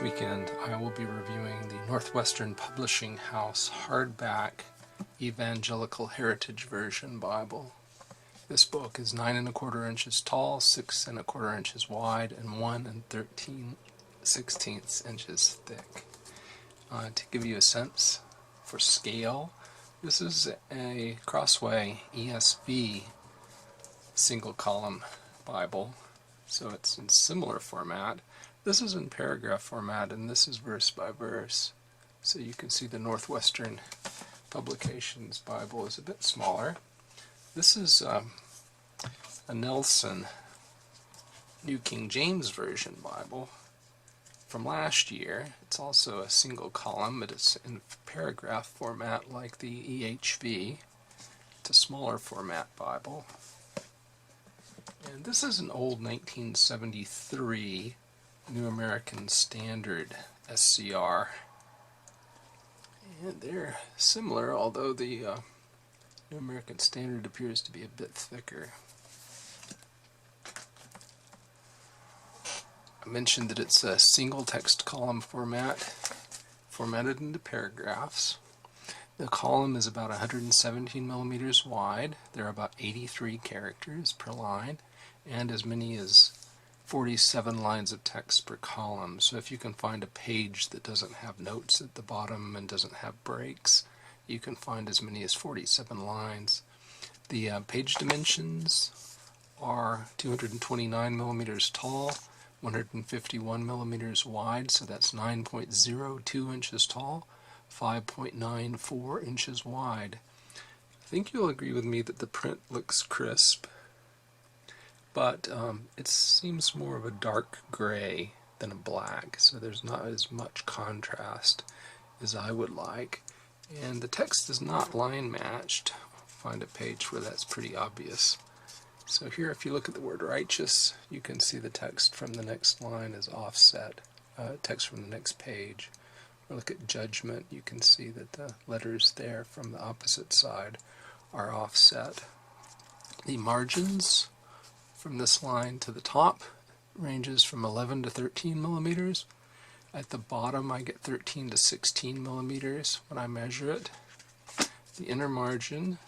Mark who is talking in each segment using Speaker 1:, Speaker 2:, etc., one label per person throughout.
Speaker 1: This weekend I will be reviewing the Northwestern Publishing House hardback Evangelical Heritage Version Bible. This book is 9 1/4 inches tall, 6 1/4 inches wide, and 1 13/16 inches thick. To give you a sense for scale, this is a Crossway ESV single column Bible, so it's in similar format. This is in paragraph format, and this is verse by verse. So you can see the Northwestern Publications Bible is a bit smaller. This is a Nelson New King James Version Bible from last year. It's also a single column, but it's in paragraph format like the EHV. It's a smaller format Bible. And this is an old 1973 New American Standard SCR. And they're similar, although the New American Standard appears to be a bit thicker. I mentioned that it's a single text column format, formatted into paragraphs. The column is about 117 millimeters wide. There are about 83 characters per line, and as many as 47 lines of text per column. So if you can find a page that doesn't have notes at the bottom and doesn't have breaks, you can find as many as 47 lines. The page dimensions are 229 millimeters tall, 151 millimeters wide, so that's 9.02 inches tall, 5.94 inches wide. I think you'll agree with me that the print looks crisp, but it seems more of a dark gray than a black, so there's not as much contrast as I would like. And the text is not line matched. Find a page where that's pretty obvious. So here, if you look at the word righteous, you can see the text from the next line is offset, text from the next page. Or look at judgment, you can see that the letters there from the opposite side are offset. The margins from this line to the top ranges from 11 to 13 millimeters. At the bottom I get 13 to 16 millimeters when I measure it. The inner margin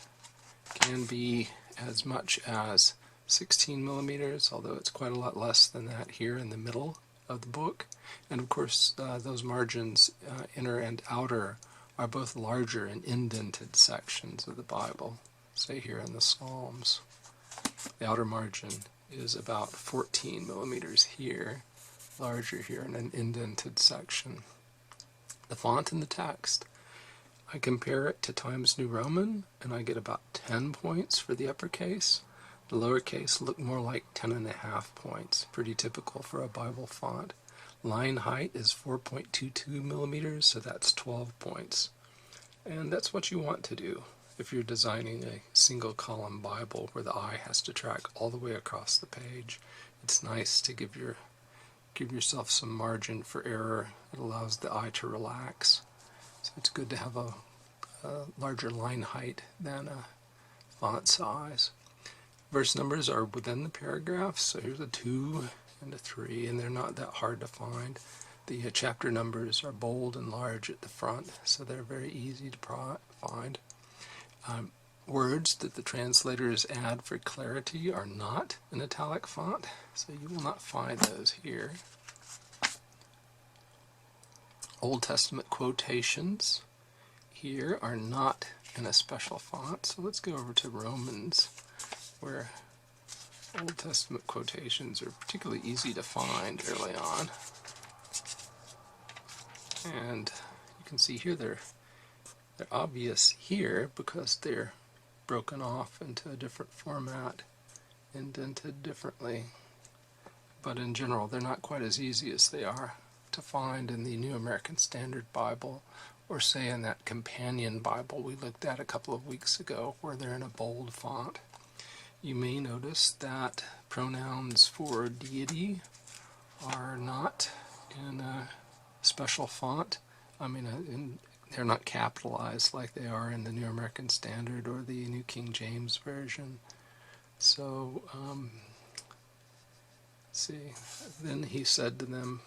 Speaker 1: can be as much as 16 millimeters, although it's quite a lot less than that here in the middle of the book. And of course those margins, inner and outer, are both larger in indented sections of the Bible, say here in the Psalms. The outer margin is about 14 millimeters here, larger here in an indented section. The font in the text, I compare it to Times New Roman, and I get about 10 points for the uppercase. The lowercase look more like 10.5 points, pretty typical for a Bible font. Line height is 4.22 millimeters, so that's 12 points. And that's what you want to do if you're designing a single column Bible where the eye has to track all the way across the page. It's nice to give yourself some margin for error. It allows the eye to relax. So it's good to have a larger line height than a font size. Verse numbers are within the paragraphs, so here's a 2 and a 3, and they're not that hard to find. The chapter numbers are bold and large at the front, so they're very easy to find. Words that the translators add for clarity are not in italic font, so you will not find those here. Old Testament quotations here are not in a special font, so let's go over to Romans, where Old Testament quotations are particularly easy to find early on. And you can see here they're obvious here because they're broken off into a different format, indented differently. But in general, they're not quite as easy as they are to find in the New American Standard Bible, or say in that companion Bible we looked at a couple of weeks ago, where they're in a bold font. You may notice that pronouns for deity are not in a special font. They're not capitalized like they are in the New American Standard or the New King James Version. So, see, then he said to them,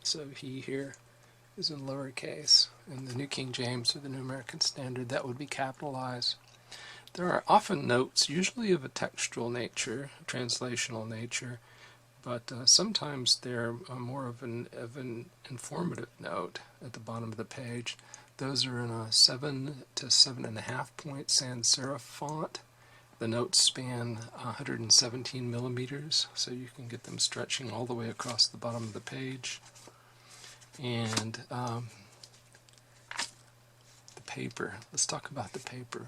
Speaker 1: So he here is in lowercase. In the New King James or the New American Standard, that would be capitalized. There are often notes, usually of a textual nature, translational nature, but sometimes they're more of an informative note at the bottom of the page. Those are in a 7 to 7.5 point sans serif font. The notes span 117 millimeters, so you can get them stretching all the way across the bottom of the page. And the paper. Let's talk about the paper.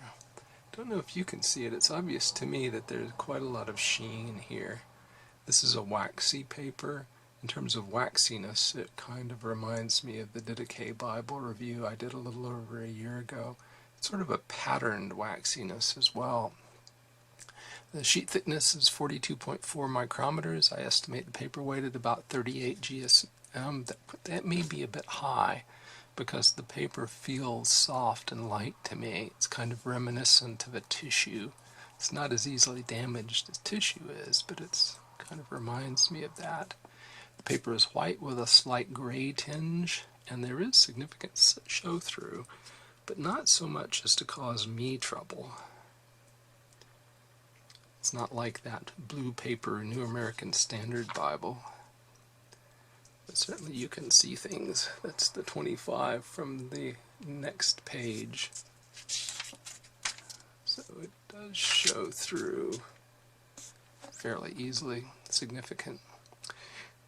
Speaker 1: Don't know if you can see it. It's obvious to me that there's quite a lot of sheen here. This is a waxy paper. In terms of waxiness, it kind of reminds me of the Didache Bible review I did a little over a year ago. It's sort of a patterned waxiness as well. The sheet thickness is 42.4 micrometers. I estimate the paper weight at about 38 GSM. That may be a bit high because the paper feels soft and light to me. It's kind of reminiscent of a tissue. It's not as easily damaged as tissue is, but it's kind of reminds me of that. The paper is white with a slight gray tinge, and there is significant show-through, but not so much as to cause me trouble. It's not like that blue paper New American Standard Bible. But certainly you can see things. That's the 25 from the next page. So it does show through fairly easily, significant.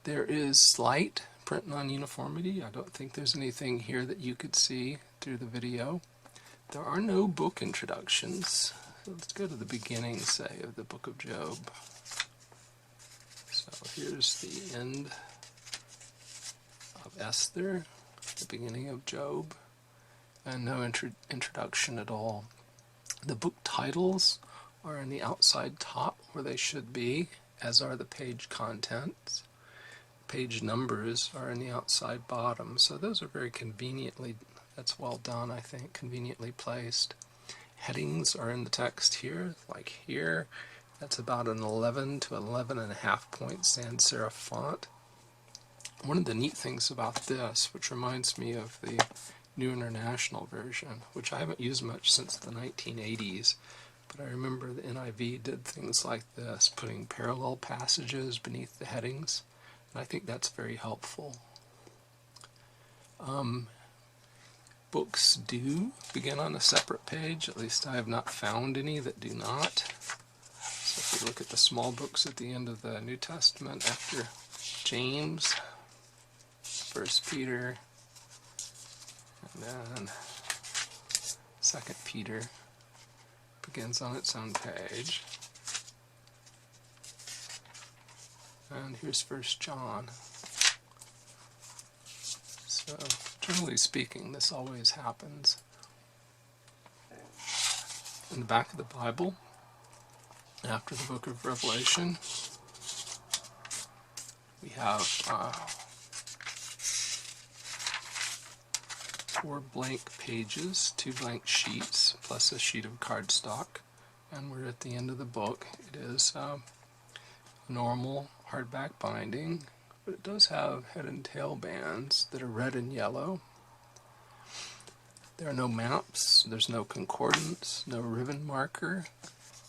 Speaker 1: There is slight print non-uniformity. I don't think there's anything here that you could see through the video. There are no book introductions. So let's go to the beginning, say, of the book of Job. So here's the end of Esther, the beginning of Job, and no introduction at all. The book titles are in the outside top where they should be, as are the page contents. Page numbers are in the outside bottom, so those are very conveniently, that's well done, I think, conveniently placed. Headings are in the text here, like here. That's about an 11 to 11.5 point sans serif font. One of the neat things about this, which reminds me of the New International Version, which I haven't used much since the 1980s, but I remember the NIV did things like this, putting parallel passages beneath the headings, and I think that's very helpful. Books do begin on a separate page, at least I have not found any that do not. So if we look at the small books at the end of the New Testament after James, 1 Peter, and then 2 Peter begins on its own page. And here's 1 John. So, generally speaking, this always happens. In the back of the Bible, after the book of Revelation, we have 4 blank pages, 2 blank sheets, plus a sheet of cardstock, and we're at the end of the book. It is normal hardback binding, but it does have head and tail bands that are red and yellow. There are no maps, there's no concordance, no ribbon marker,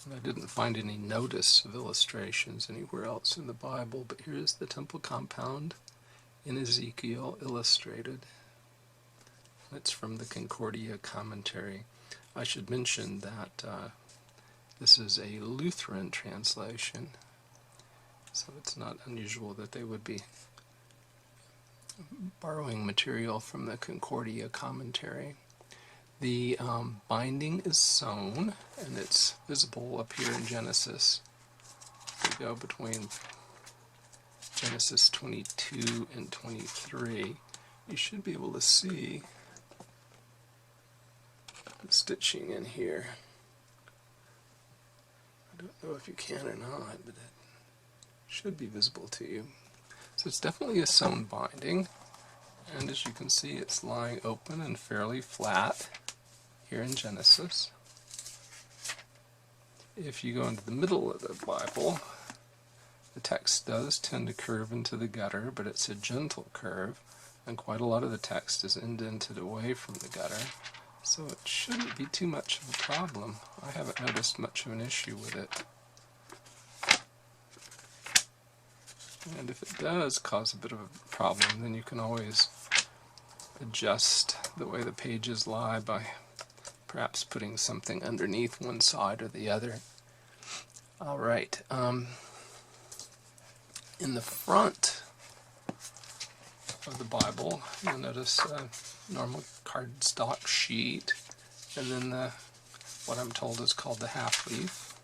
Speaker 1: and I didn't find any notice of illustrations anywhere else in the Bible, but here's the temple compound in Ezekiel illustrated. It's from the Concordia commentary. I should mention that this is a Lutheran translation, so it's not unusual that they would be borrowing material from the Concordia commentary. The binding is sewn, and it's visible up here in Genesis. We go between Genesis 22 and 23. You should be able to see the stitching in here. I don't know if you can or not, but it should be visible to you. So it's definitely a sewn binding, and as you can see, it's lying open and fairly flat here in Genesis. If you go into the middle of the Bible, the text does tend to curve into the gutter, but it's a gentle curve. and quite a lot of the text is indented away from the gutter, so it shouldn't be too much of a problem. I haven't noticed much of an issue with it. And if it does cause a bit of a problem, then you can always adjust the way the pages lie by perhaps putting something underneath one side or the other. Alright, in the front of the Bible, you'll notice a normal cardstock sheet, and then what I'm told is called the half-leaf,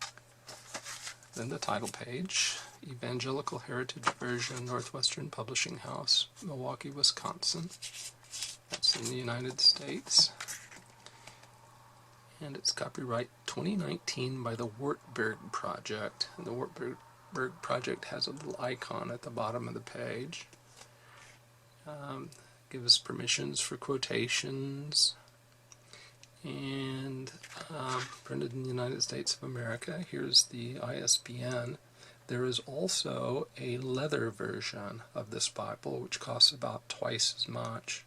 Speaker 1: then the title page, Evangelical Heritage Version, Northwestern Publishing House, Milwaukee, Wisconsin. That's in the United States. And it's copyright 2019 by the Wartburg Project. And the Wartburg Project has a little icon at the bottom of the page. Gives permissions for quotations. And printed in the United States of America. Here's the ISBN. There is also a leather version of this Bible, which costs about twice as much.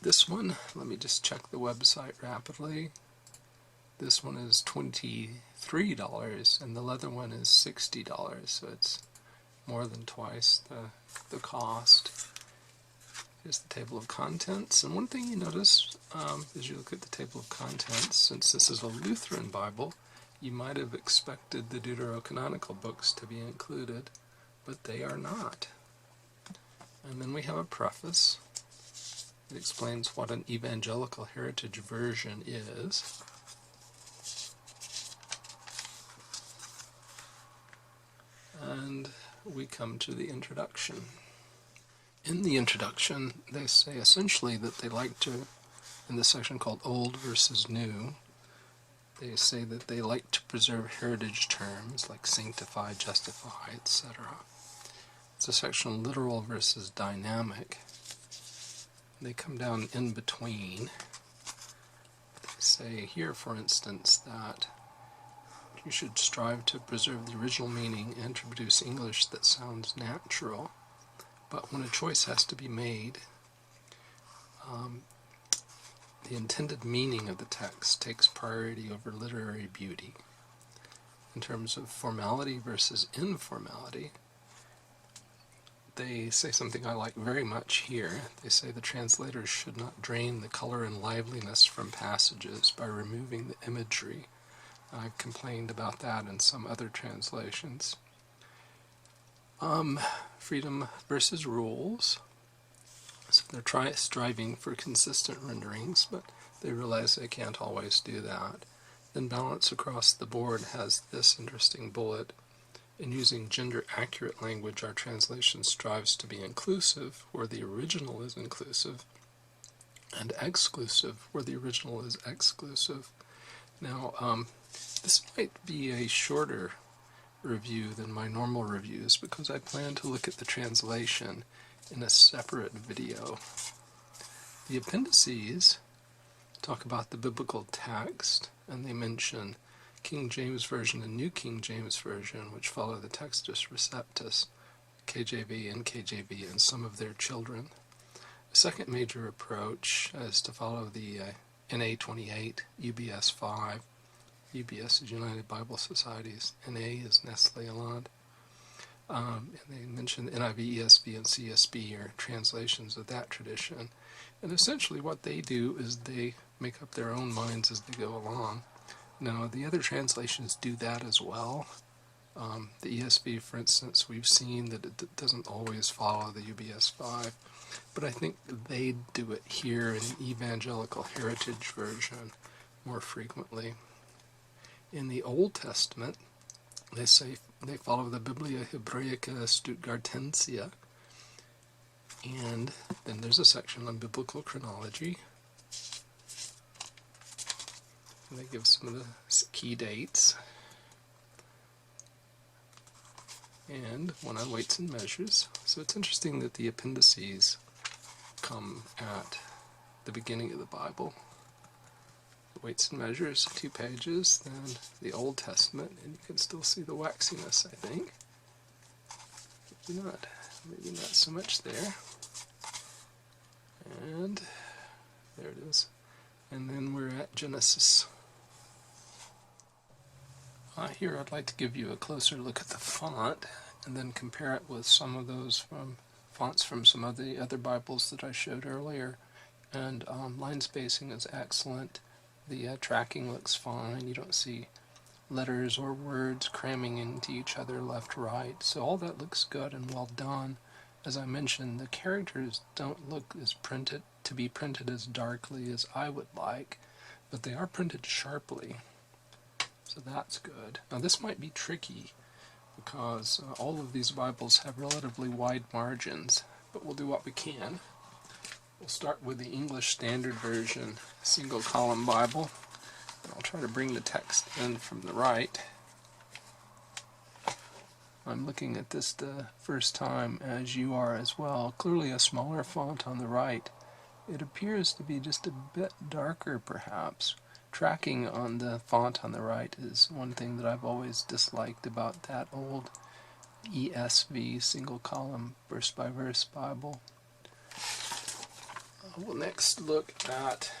Speaker 1: This one, let me just check the website rapidly. This one is $23, and the leather one is $60, so it's more than twice the cost. Here's the table of contents, and one thing you notice as you look at the table of contents, since this is a Lutheran Bible, you might have expected the Deuterocanonical books to be included, but they are not. And then we have a preface. It explains what an Evangelical Heritage Version is. And we come to the introduction. In the introduction, they say essentially that they like to, in the section called Old versus New, they say that they like to preserve heritage terms like sanctify, justify, etc. It's a section on literal versus dynamic. They come down in between. They say here, for instance, that you should strive to preserve the original meaning and to produce English that sounds natural. But when a choice has to be made, the intended meaning of the text takes priority over literary beauty. In terms of formality versus informality, they say something I like very much here. They say the translators should not drain the color and liveliness from passages by removing the imagery. I've complained about that in some other translations. Freedom versus rules. So they're striving for consistent renderings, but they realize they can't always do that. Then balance across the board has this interesting bullet. In using gender-accurate language, our translation strives to be inclusive where the original is inclusive, and exclusive where the original is exclusive. Now, this might be a shorter review than my normal reviews because I plan to look at the translation in a separate video. The appendices talk about the biblical text, and they mention King James Version and New King James Version, which follow the Textus Receptus, KJV, NKJV, and some of their children. The second major approach is to follow the NA 28, UBS 5. UBS is United Bible Societies. NA is Nestle Aland. And they mention the NIV, ESV, and CSB are translations of that tradition. And essentially what they do is they make up their own minds as they go along. Now, the other translations do that as well. The ESV, for instance, we've seen that it doesn't always follow the UBS 5, but I think they do it here in the Evangelical Heritage Version more frequently. In the Old Testament, they say they follow the Biblia Hebraica Stuttgartensia, and then there's a section on biblical chronology. And they give some of the key dates. And one on weights and measures. So it's interesting that the appendices come at the beginning of the Bible. The weights and measures, 2 pages, then the Old Testament, and you can still see the waxiness, I think. Maybe not so much there. is. And then we're at Genesis. Here I'd like to give you a closer look at the font and then compare it with some of those fonts from some of the other Bibles that I showed earlier. And line spacing is excellent. The tracking looks fine. You don't see letters or words cramming into each other left, right. So all that looks good and well done. As I mentioned, the characters don't look as printed as darkly as I would like, but they are printed sharply. So that's good. Now this might be tricky because all of these Bibles have relatively wide margins, but we'll do what we can. We'll start with the English Standard Version single column Bible. I'll try to bring the text in from the right. I'm looking at this the first time as you are as well. Clearly a smaller font on the right. It appears to be just a bit darker perhaps. Tracking on the font on the right is one thing that I've always disliked about that old ESV single column verse by verse Bible. We'll next look at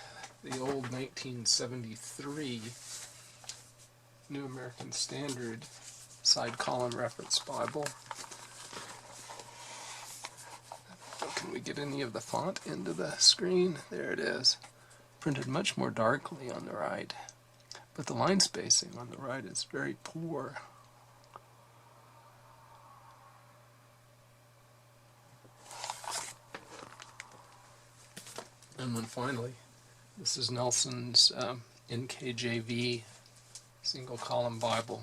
Speaker 1: the old 1973 New American Standard side column reference Bible. Can we get any of the font into the screen? There it is. Printed much more darkly on the right, but the line spacing on the right is very poor. And then finally, this is Nelson's NKJV single column Bible.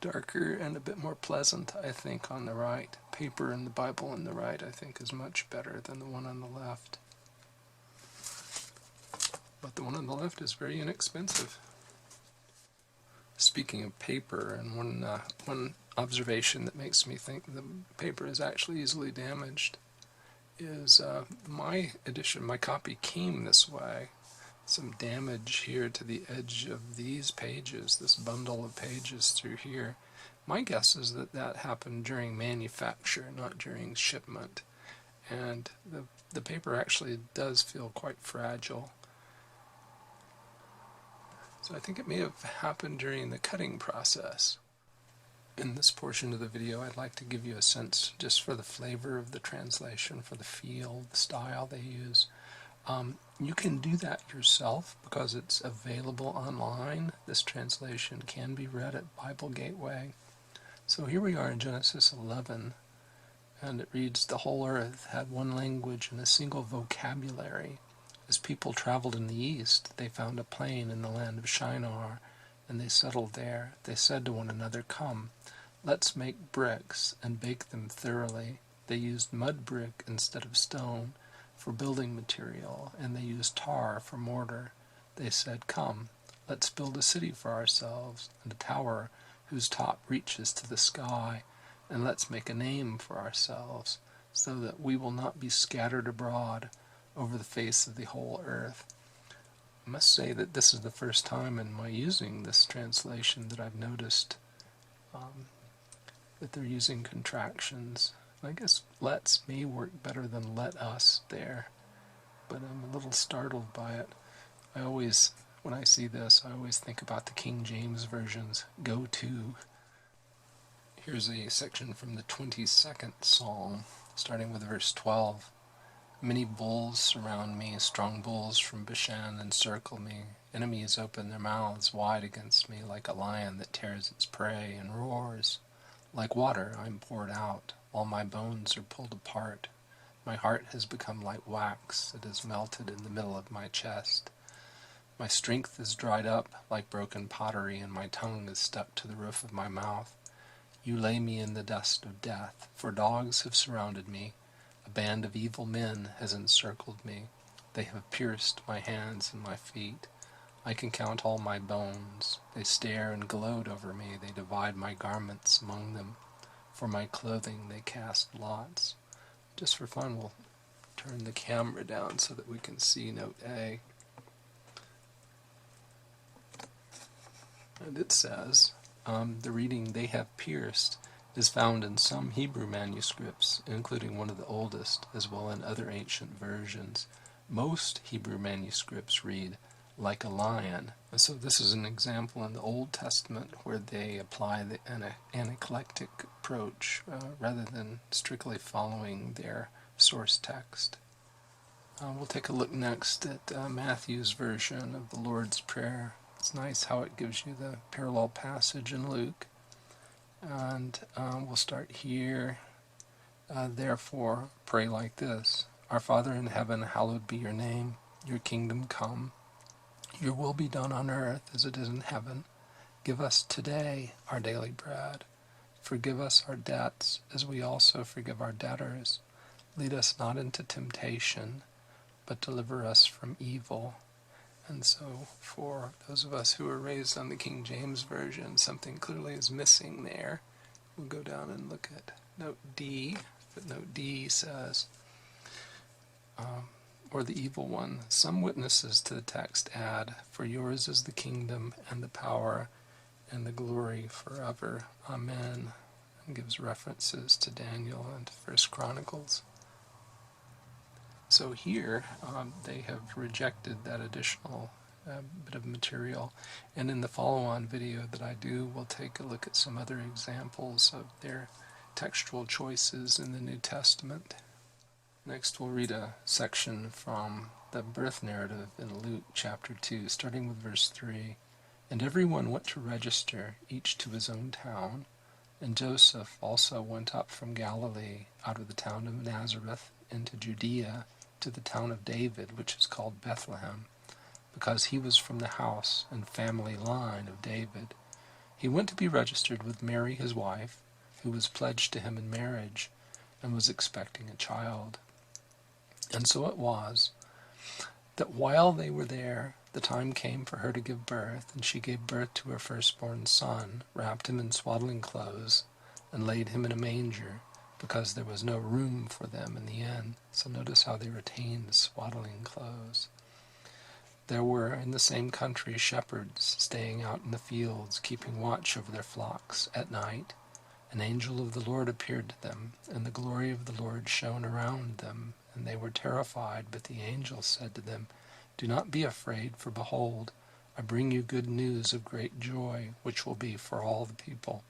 Speaker 1: Darker and a bit more pleasant, I think, on the right. Paper in the Bible on the right, I think, is much better than the one on the left. But the one on the left is very inexpensive. Speaking of paper, and one observation that makes me think the paper is actually easily damaged is my edition, my copy came this way. Some damage here to the edge of these pages, this bundle of pages through here. My guess is that that happened during manufacture, not during shipment. And the paper actually does feel quite fragile. So I think it may have happened during the cutting process. In this portion of the video, I'd like to give you a sense just for the flavor of the translation, for the feel, the style they use. You can do that yourself because it's available online. This translation can be read at Bible Gateway. So here we are in Genesis 11, and it reads, "The whole earth had one language and a single vocabulary. As people traveled in the east, they found a plain in the land of Shinar, and they settled there. They said to one another, 'Come, let's make bricks and bake them thoroughly.' They used mud brick instead of stone for building material, and they used tar for mortar. They said, 'Come, let's build a city for ourselves, and a tower whose top reaches to the sky, and let's make a name for ourselves, so that we will not be scattered abroad over the face of the whole earth.'" I must say that this is the first time in my using this translation that I've noticed that they're using contractions. I guess "let's" may work better than "let us" there, but I'm a little startled by it. When I see this, I always think about the King James Version's "go to." Here's a section from the 22nd Psalm, starting with verse 12. "Many bulls surround me, strong bulls from Bashan encircle me. Enemies open their mouths wide against me, like a lion that tears its prey and roars. Like water I am poured out. All my bones are pulled apart. My heart has become like wax. It is melted in the middle of my chest. My strength is dried up like broken pottery, and my tongue is stuck to the roof of my mouth. You lay me in the dust of death, for dogs have surrounded me. A band of evil men has encircled me. They have pierced my hands and my feet. I can count all my bones. They stare and gloat over me. They divide my garments among them. For my clothing they cast lots." Just for fun, we'll turn the camera down so that we can see note A. And it says, the reading, "They have pierced is found in some Hebrew manuscripts, including one of the oldest, as well as in other ancient versions. Most Hebrew manuscripts read, like a lion. So this is an example in the Old Testament where they apply an eclectic approach rather than strictly following their source text. We'll take a look next at Matthew's version of the Lord's Prayer. It's nice how it gives you the parallel passage in Luke. And we'll start here. Therefore, pray like this. Our Father in heaven, hallowed be your name. Your kingdom come. Your will be done on earth as it is in heaven. Give us today our daily bread. Forgive us our debts as we also forgive our debtors. Lead us not into temptation, but deliver us from evil. And so for those of us who are raised on the King James Version, something clearly is missing there. We'll go down and look at note D. Footnote D says, or the evil one. Some witnesses to the text add, for yours is the kingdom and the power and the glory forever. Amen. And gives references to Daniel and 1 Chronicles. So here they have rejected that additional bit of material. And in the follow-on video that I do, we'll take a look at some other examples of their textual choices in the New Testament. Next we'll read a section from the birth narrative in Luke chapter 2, starting with verse 3. And everyone went to register, each to his own town. And Joseph also went up from Galilee, out of the town of Nazareth, into Judea, to the town of David, which is called Bethlehem, because he was from the house and family line of David. He went to be registered with Mary his wife, who was pledged to him in marriage, and was expecting a child. And so it was, that while they were there, the time came for her to give birth, and she gave birth to her firstborn son, wrapped him in swaddling clothes, and laid him in a manger, because there was no room for them in the inn. So notice how they retained swaddling clothes. There were in the same country shepherds staying out in the fields, keeping watch over their flocks at night. An angel of the Lord appeared to them, and the glory of the Lord shone around them, and they were terrified. But the angel said to them, Do not be afraid, for behold, I bring you good news of great joy, which will be for all the people.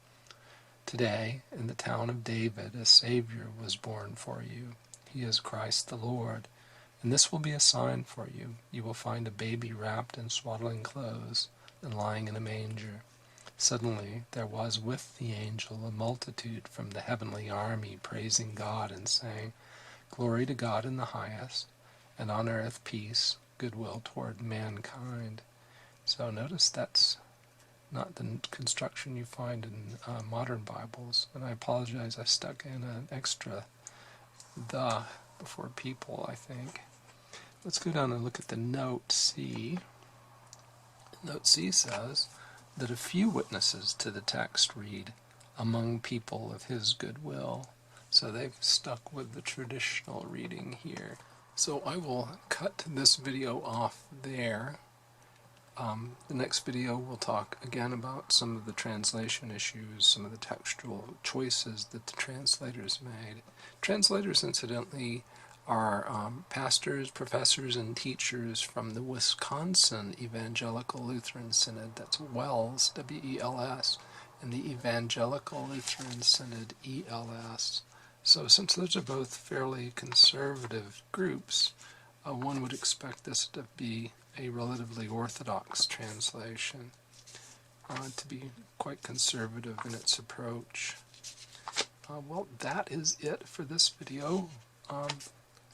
Speaker 1: Today, in the town of David, a Savior was born for you. He is Christ the Lord. And this will be a sign for you. You will find a baby wrapped in swaddling clothes and lying in a manger. Suddenly there was with the angel a multitude from the heavenly army, praising God and saying, Glory to God in the highest, and on earth peace, goodwill toward mankind. So notice that's not the construction you find in modern Bibles. And I apologize, I stuck in an extra the before people, I think. Let's go down and look at the note C. Note C says that a few witnesses to the text read, among people of his goodwill. So they've stuck with the traditional reading here. So I will cut this video off there. The next video we'll talk again about some of the translation issues, some of the textual choices that the translators made. Translators, incidentally, are pastors, professors, and teachers from the Wisconsin Evangelical Lutheran Synod. That's WELS, W-E-L-S, and the Evangelical Lutheran Synod, E-L-S. So since those are both fairly conservative groups, one would expect this to be a relatively orthodox translation, to be quite conservative in its approach. Well, that is it for this video.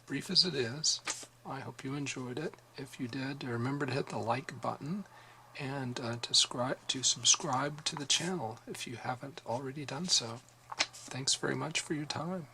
Speaker 1: Brief as it is, I hope you enjoyed it. If you did, remember to hit the like button and to subscribe to the channel if you haven't already done so. Thanks very much for your time.